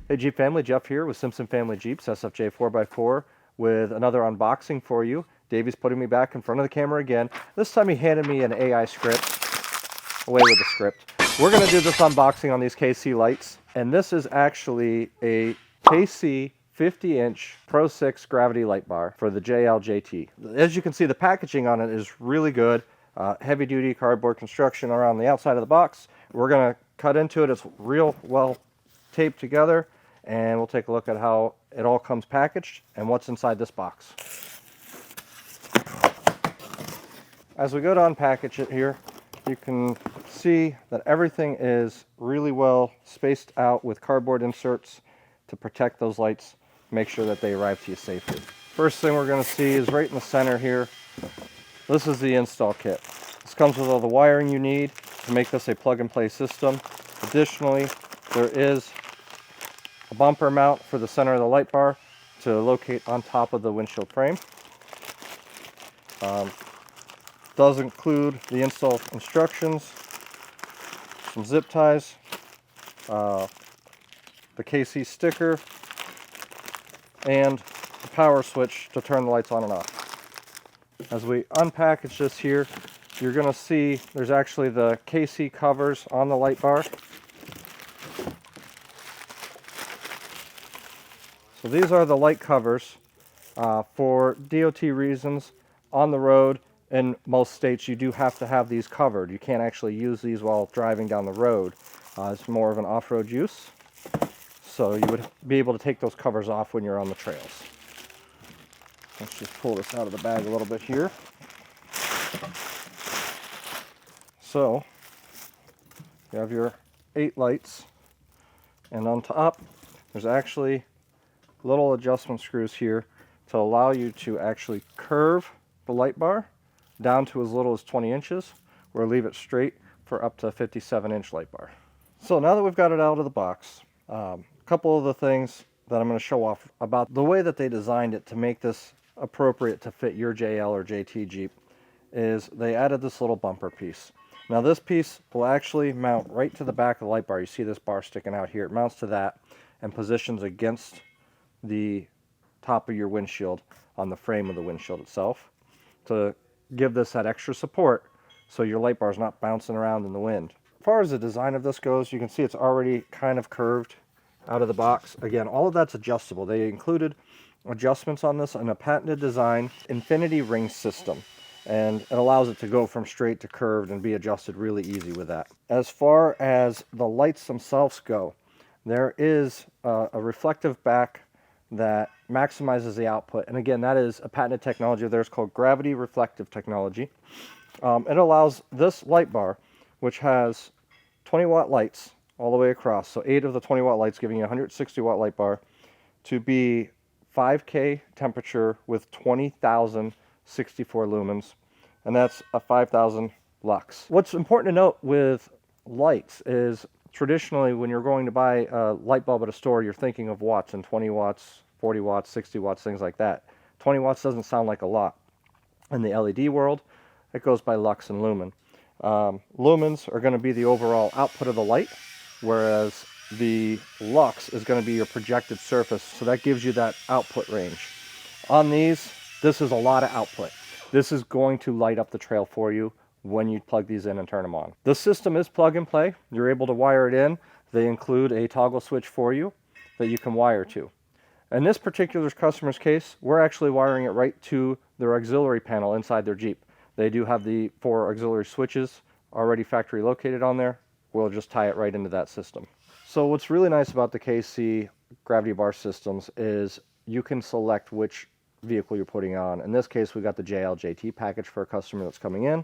Hey Jeep family, Jeff here with Simpson Family Jeeps, SFJ 4x4, with another unboxing for you. Davey's putting me back in front of the camera again. This time he handed me an AI script. Away with the script. We're going to do this unboxing on these KC lights, and this is actually a KC 50-inch Pro6 Gravity light bar for the JLJT. As you can see, the packaging on it is really good. Heavy-duty cardboard construction around the outside of the box. We're going to cut into it. It's real well taped together, and we'll take a look at how it all comes packaged and what's inside this box. As we go to unpackage it here, you can see that everything is really well spaced out with cardboard inserts to protect those lights, make sure that they arrive to you safely. First thing we're going to see is right in the center here. This is the install kit. This comes with all the wiring you need to make this a plug-and-play system. Additionally, there is a bumper mount for the center of the light bar to locate on top of the windshield frame. Does include the install instructions, some zip ties, the KC sticker, and the power switch to turn the lights on and off. As we unpackage this here, you're going to see there's actually the KC covers on the light bar. So these are the light covers for DOT reasons. On the road, in most states, you do have to have these covered. You can't actually use these while driving down the road. It's more of an off-road use. So you would be able to take those covers off when you're on the trails. Let's just pull this out of the bag a little bit here. So you have your 8 lights, and on top there's actually little adjustment screws here to allow you to actually curve the light bar down to as little as 20 inches or leave it straight for up to a 57-inch light bar. So now that we've got it out of the box, a couple of the things that I'm going to show off about the way that they designed it to make this appropriate to fit your JL or JT Jeep is they added this little bumper piece. Now this piece will actually mount right to the back of the light bar. You see this bar sticking out here. It mounts to that and positions against the top of your windshield on the frame of the windshield itself to give this that extra support so your light bar is not bouncing around in the wind. As far as the design of this goes, you can see it's already kind of curved out of the box. Again, all of that's adjustable. They included adjustments on this and a patented design infinity ring system, and it allows it to go from straight to curved and be adjusted really easy with that. As far as the lights themselves go, there is a reflective back that maximizes the output, and again, that is a patented technology of theirs called gravity reflective technology. It allows this light bar, which has 20-watt lights all the way across, so 8 of the 20-watt lights giving you a 160-watt light bar, to be 5K temperature with 20,064 lumens, and that's a 5,000 lux. What's important to note with lights is traditionally when you're going to buy a light bulb at a store, you're thinking of watts and 20 watts, 40 watts, 60 watts, things like that. 20 watts doesn't sound like a lot. In the LED world, it goes by lux and lumen. Lumens are going to be the overall output of the light, whereas the lux is going to be your projected surface, so that gives you that output range. On these, this is a lot of output. This is going to light up the trail for you when you plug these in and turn them on. The system is plug and play. You're able to wire it in. They include a toggle switch for you that you can wire to. In this particular customer's case, we're actually wiring it right to their auxiliary panel inside their Jeep. They do have the 4 auxiliary switches already factory located on there. We'll just tie it right into that system. So what's really nice about the KC gravity bar systems is you can select which vehicle you're putting on. In this case, we got the JLJT package for a customer that's coming in,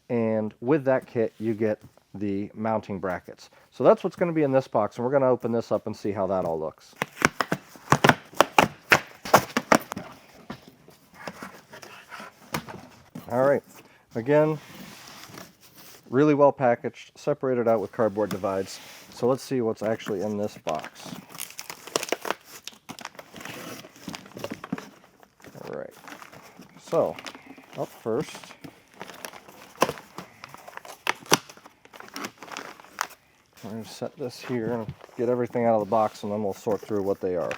and with that kit you get the mounting brackets. So that's what's going to be in this box, and we're going to open this up and see how that all looks. All right, again, really well packaged, separated out with cardboard divides. So let's see what's actually in this box. All right, so up first, We're going to set this here and get everything out of the box, and then we'll sort through what they are.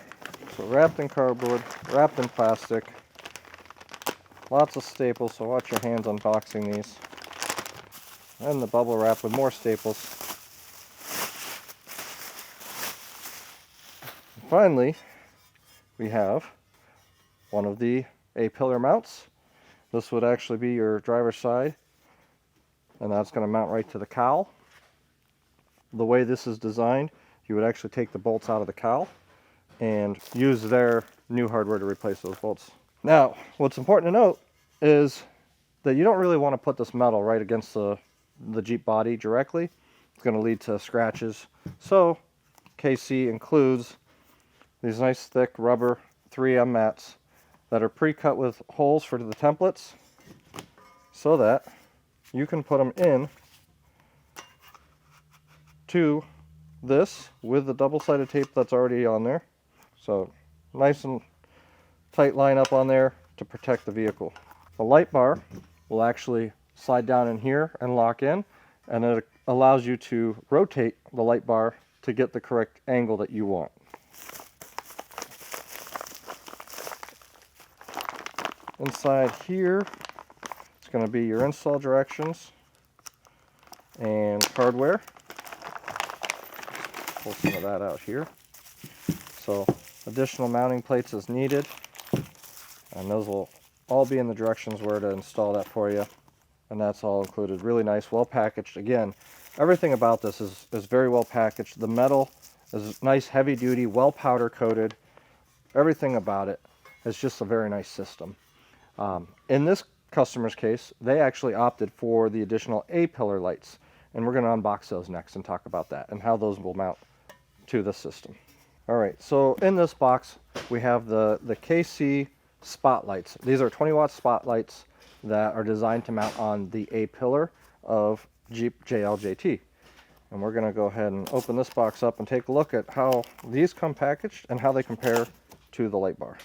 So wrapped in cardboard, wrapped in plastic, lots of staples, so watch your hands unboxing these. And the bubble wrap with more staples. And finally, we have one of the A-pillar mounts. This would actually be your driver's side, and that's going to mount right to the cowl. The way this is designed, you would actually take the bolts out of the cowl and use their new hardware to replace those bolts. Now, what's important to note is that you don't really want to put this metal right against the Jeep body directly. It's going to lead to scratches. So, KC includes these nice thick rubber 3M mats that are pre-cut with holes for the templates so that you can put them in to this with the double-sided tape that's already on there. So nice and tight line up on there to protect the vehicle. The light bar will actually slide down in here and lock in, and it allows you to rotate the light bar to get the correct angle that you want. Inside here, it's going to be your install directions and hardware. Pull some of that out here. So additional mounting plates as needed, and those will all be in the directions where to install that for you, and that's all included. Really nice, well packaged. Again, everything about this is very well packaged. The metal is nice, heavy duty, well powder coated. Everything about it is just a very nice system. In this customer's case, they actually opted for the additional A-pillar lights, and we're going to unbox those next and talk about that and how those will mount to the system. All right, so in this box we have the KC spotlights. These are 20-watt spotlights that are designed to mount on the A-pillar of Jeep JLJT. And we're going to go ahead and open this box up and take a look at how these come packaged and how they compare to the light bar.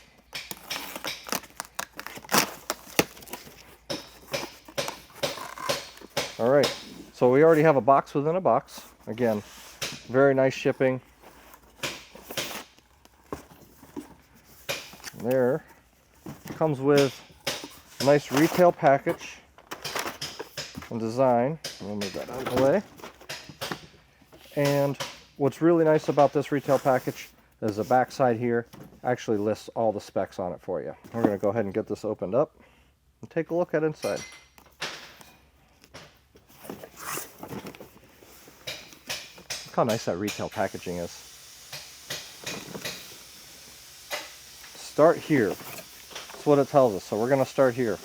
All right, so we already have a box within a box. Again, very nice shipping. There comes with a nice retail package and design. We'll move that out of the way. And what's really nice about this retail package is the back side here actually lists all the specs on it for you. We're going to go ahead and get this opened up and take a look at inside. Look how nice that retail packaging is. Start here. That's what it tells us. So we're going to start here.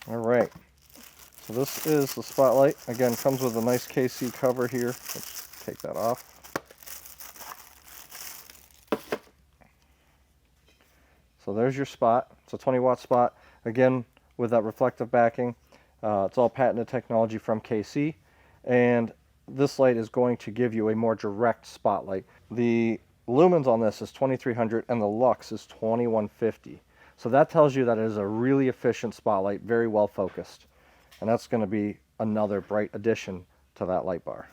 All right. So this is the spotlight. Again, comes with a nice KC cover here. Let's take that off. So there's your spot. It's a 20-watt spot. Again, with that reflective backing. It's all patented technology from KC. And this light is going to give you a more direct spotlight. The lumens on this is 2300 and the lux is 2150. So that tells you that it is a really efficient spotlight, very well focused. And that's going to be another bright addition to that light bar.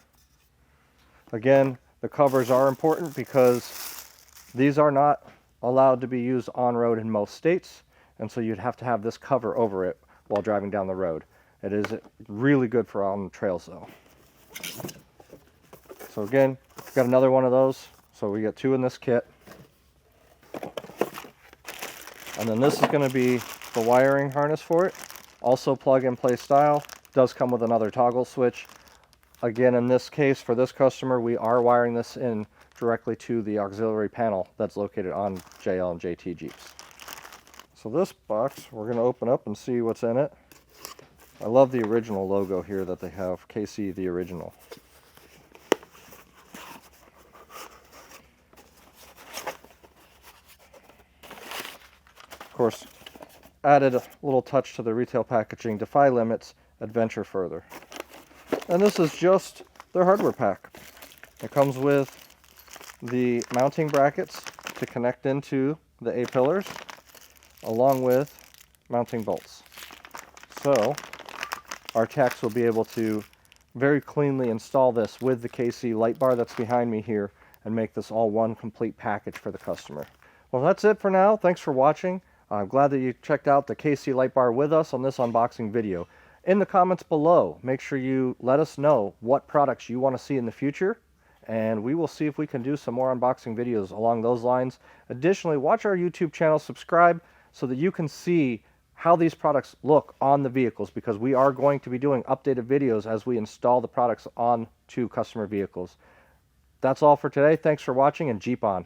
Again, the covers are important because these are not allowed to be used on-road in most states, and so you'd have to have this cover over it while driving down the road. It is really good for on trails though. So again, we've got another one of those. So we got two in this kit. And then this is going to be the wiring harness for it. Also plug and play style. Does come with another toggle switch. Again, in this case, for this customer, we are wiring this in directly to the auxiliary panel that's located on JL and JT Jeeps. So this box, we're going to open up and see what's in it. I love the original logo here that they have, KC the original. Of course, added a little touch to the retail packaging, defy limits, adventure further. And this is just their hardware pack. It comes with the mounting brackets to connect into the A-pillars along with mounting bolts. So our techs will be able to very cleanly install this with the KC light bar that's behind me here and make this all one complete package for the customer. Well, that's it for now. Thanks for watching. I'm glad that you checked out the KC light bar with us on this unboxing video. In the comments below, make sure you let us know what products you want to see in the future, and we will see if we can do some more unboxing videos along those lines. Additionally, watch our YouTube channel, subscribe, so that you can see how these products look on the vehicles, because we are going to be doing updated videos as we install the products onto customer vehicles. That's all for today. Thanks for watching, and Jeep on.